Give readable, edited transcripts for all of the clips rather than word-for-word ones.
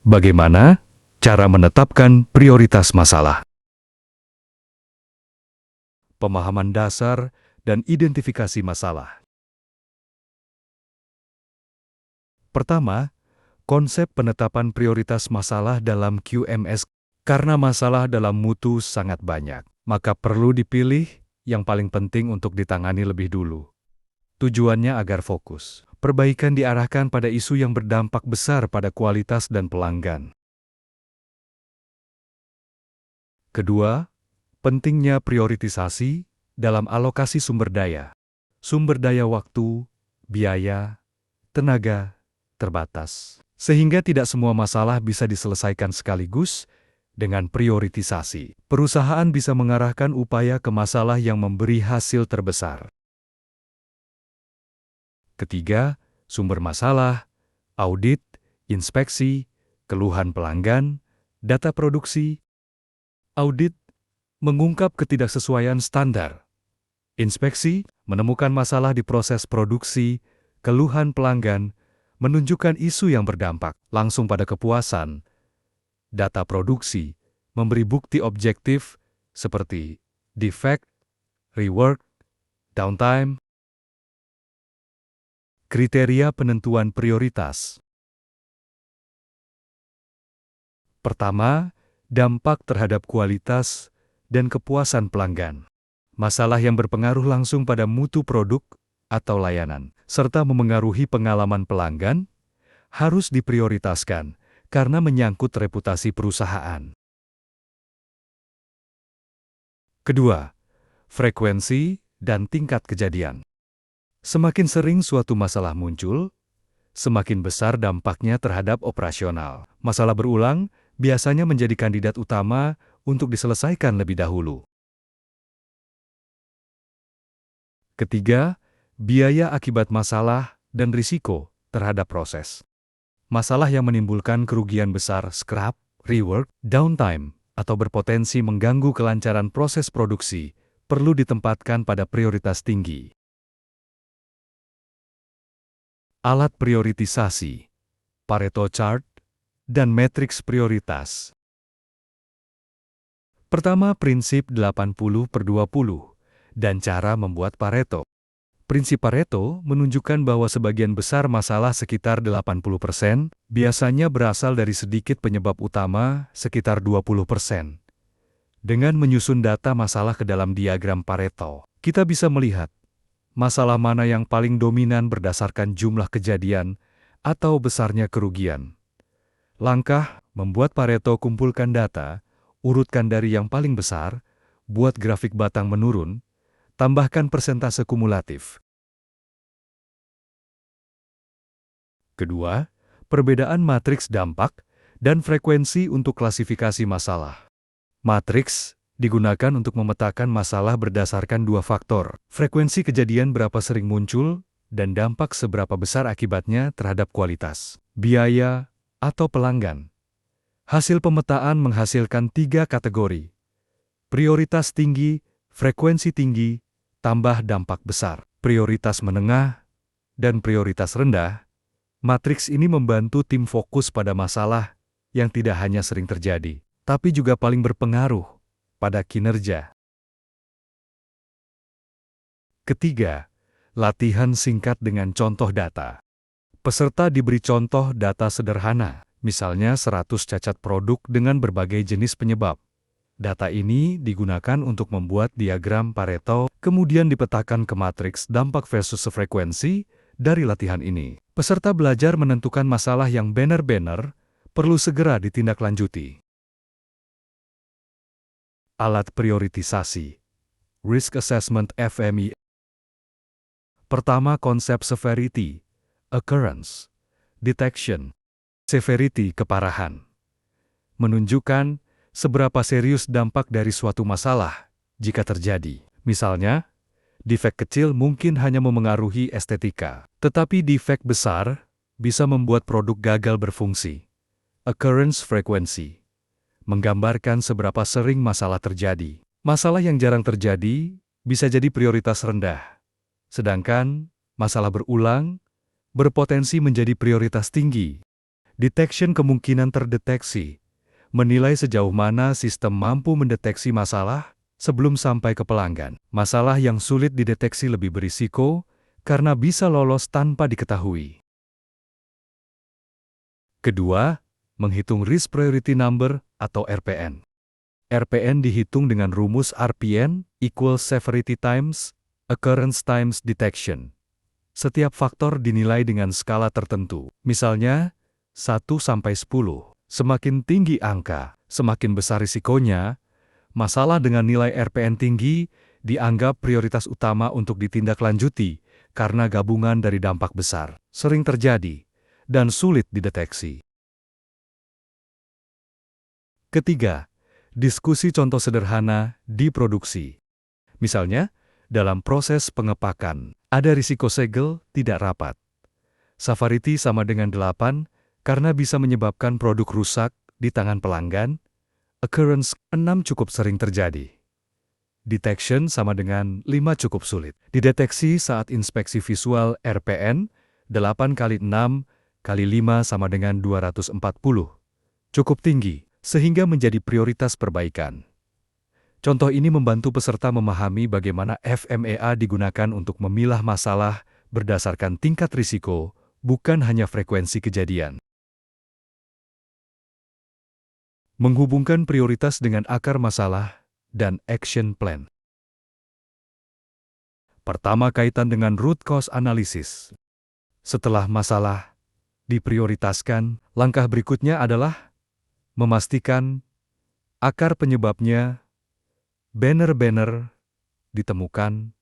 Bagaimana cara menetapkan prioritas masalah? Pemahaman dasar dan identifikasi masalah. Pertama, konsep penetapan prioritas masalah dalam QMS. Karena masalah dalam mutu sangat banyak, maka perlu dipilih yang paling penting untuk ditangani lebih dulu. Tujuannya agar fokus. Perbaikan diarahkan pada isu yang berdampak besar pada kualitas dan pelanggan. Kedua, pentingnya prioritisasi dalam alokasi sumber daya. Sumber daya waktu, biaya, tenaga, terbatas. Sehingga tidak semua masalah bisa diselesaikan sekaligus dengan prioritisasi. Perusahaan bisa mengarahkan upaya ke masalah yang memberi hasil terbesar. Ketiga, sumber masalah, audit, inspeksi, keluhan pelanggan, data produksi. Audit mengungkap ketidaksesuaian standar. Inspeksi menemukan masalah di proses produksi, keluhan pelanggan, menunjukkan isu yang berdampak langsung pada kepuasan. Data produksi memberi bukti objektif seperti defect, rework, downtime. Kriteria penentuan prioritas. Pertama, dampak terhadap kualitas dan kepuasan pelanggan. Masalah yang berpengaruh langsung pada mutu produk atau layanan, serta memengaruhi pengalaman pelanggan, harus diprioritaskan karena menyangkut reputasi perusahaan. Kedua, frekuensi dan tingkat kejadian. Semakin sering suatu masalah muncul, semakin besar dampaknya terhadap operasional. Masalah berulang biasanya menjadi kandidat utama untuk diselesaikan lebih dahulu. Ketiga, biaya akibat masalah dan risiko terhadap proses. Masalah yang menimbulkan kerugian besar, scrap, rework, downtime, atau berpotensi mengganggu kelancaran proses produksi, perlu ditempatkan pada prioritas tinggi. Alat prioritisasi, Pareto Chart, dan matriks prioritas. Pertama, prinsip 80/20 dan cara membuat Pareto. Prinsip Pareto menunjukkan bahwa sebagian besar masalah sekitar 80% biasanya berasal dari sedikit penyebab utama sekitar 20%. Dengan menyusun data masalah ke dalam diagram Pareto, kita bisa melihat masalah mana yang paling dominan berdasarkan jumlah kejadian atau besarnya kerugian. Langkah membuat Pareto: kumpulkan data, urutkan dari yang paling besar, buat grafik batang menurun, tambahkan persentase kumulatif. Kedua, perbedaan matriks dampak dan frekuensi untuk klasifikasi masalah. Matriks digunakan untuk memetakan masalah berdasarkan dua faktor, frekuensi kejadian berapa sering muncul, dan dampak seberapa besar akibatnya terhadap kualitas, biaya, atau pelanggan. Hasil pemetaan menghasilkan 3 kategori: prioritas tinggi, frekuensi tinggi, tambah dampak besar, prioritas menengah, dan prioritas rendah. Matriks ini membantu tim fokus pada masalah yang tidak hanya sering terjadi, tapi juga paling berpengaruh pada kinerja. Ketiga, latihan singkat dengan contoh data. Peserta diberi contoh data sederhana, misalnya 100 cacat produk dengan berbagai jenis penyebab. Data ini digunakan untuk membuat diagram Pareto, kemudian dipetakan ke matriks dampak versus frekuensi. Dari latihan ini, peserta belajar menentukan masalah yang benar-benar perlu segera ditindaklanjuti. Alat prioritisasi, Risk Assessment FMI. Pertama, konsep severity, occurrence, detection. Severity, keparahan, menunjukkan seberapa serius dampak dari suatu masalah jika terjadi. Misalnya, defek kecil mungkin hanya memengaruhi estetika, tetapi defek besar bisa membuat produk gagal berfungsi. Occurrence frequency menggambarkan seberapa sering masalah terjadi. Masalah yang jarang terjadi bisa jadi prioritas rendah, sedangkan masalah berulang berpotensi menjadi prioritas tinggi. Detection kemungkinan terdeteksi, menilai sejauh mana sistem mampu mendeteksi masalah sebelum sampai ke pelanggan. Masalah yang sulit dideteksi lebih berisiko karena bisa lolos tanpa diketahui. Kedua, menghitung Risk Priority Number atau RPN. RPN dihitung dengan rumus RPN equals Severity times Occurrence times Detection. Setiap faktor dinilai dengan skala tertentu. Misalnya, 1–10. Semakin tinggi angka, semakin besar risikonya. Masalah dengan nilai RPN tinggi dianggap prioritas utama untuk ditindaklanjuti karena gabungan dari dampak besar, sering terjadi, dan sulit dideteksi. Ketiga, diskusi contoh sederhana di produksi. Misalnya, dalam proses pengepakan, ada risiko segel tidak rapat. Severity sama dengan 8 karena bisa menyebabkan produk rusak di tangan pelanggan. Occurrence 6 cukup sering terjadi. Detection sama dengan 5 cukup sulit. Dideteksi saat inspeksi visual RPN 8 kali 6 kali 5 sama dengan 240. Cukup tinggi, sehingga menjadi prioritas perbaikan. Contoh ini membantu peserta memahami bagaimana FMEA digunakan untuk memilah masalah berdasarkan tingkat risiko, bukan hanya frekuensi kejadian. Menghubungkan prioritas dengan akar masalah dan action plan. Pertama, kaitan dengan root cause analysis. Setelah masalah diprioritaskan, langkah berikutnya adalah memastikan akar penyebabnya benar-benar ditemukan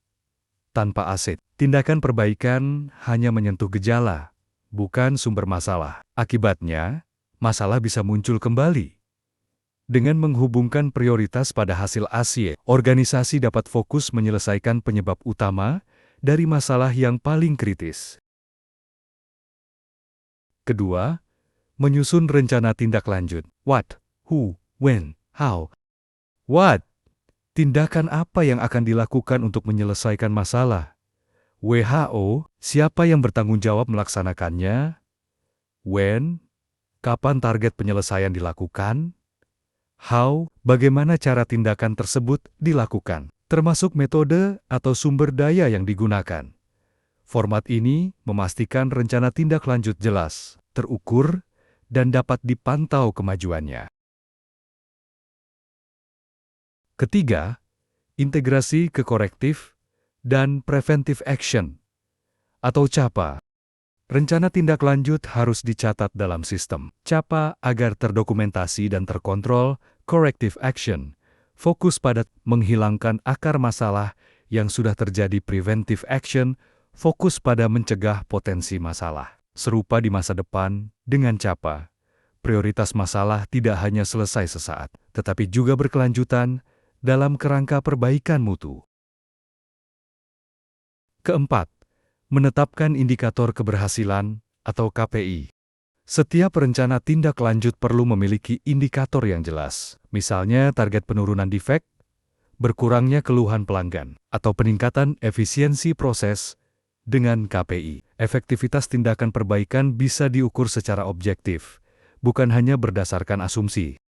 tanpa aset. Tindakan perbaikan hanya menyentuh gejala, bukan sumber masalah. Akibatnya, masalah bisa muncul kembali. Dengan menghubungkan prioritas pada hasil asyik, organisasi dapat fokus menyelesaikan penyebab utama dari masalah yang paling kritis. Kedua, menyusun rencana tindak lanjut. What, who, when, how. What? Tindakan apa yang akan dilakukan untuk menyelesaikan masalah? WHO, siapa yang bertanggung jawab melaksanakannya? When, kapan target penyelesaian dilakukan? How, bagaimana cara tindakan tersebut dilakukan, termasuk metode atau sumber daya yang digunakan. Format ini memastikan rencana tindak lanjut jelas, terukur, dan dapat dipantau kemajuannya. Ketiga, integrasi ke korektif dan preventive action, atau CAPA. Rencana tindak lanjut harus dicatat dalam sistem CAPA agar terdokumentasi dan terkontrol. Corrective action fokus pada menghilangkan akar masalah yang sudah terjadi. Preventive action fokus pada mencegah potensi masalah. Serupa di masa depan, dengan CAPA, prioritas masalah tidak hanya selesai sesaat, tetapi juga berkelanjutan dalam kerangka perbaikan mutu. Keempat, menetapkan indikator keberhasilan atau KPI. Setiap rencana tindak lanjut perlu memiliki indikator yang jelas, misalnya target penurunan defek, berkurangnya keluhan pelanggan, atau peningkatan efisiensi proses. Dengan KPI, efektivitas tindakan perbaikan bisa diukur secara objektif, bukan hanya berdasarkan asumsi.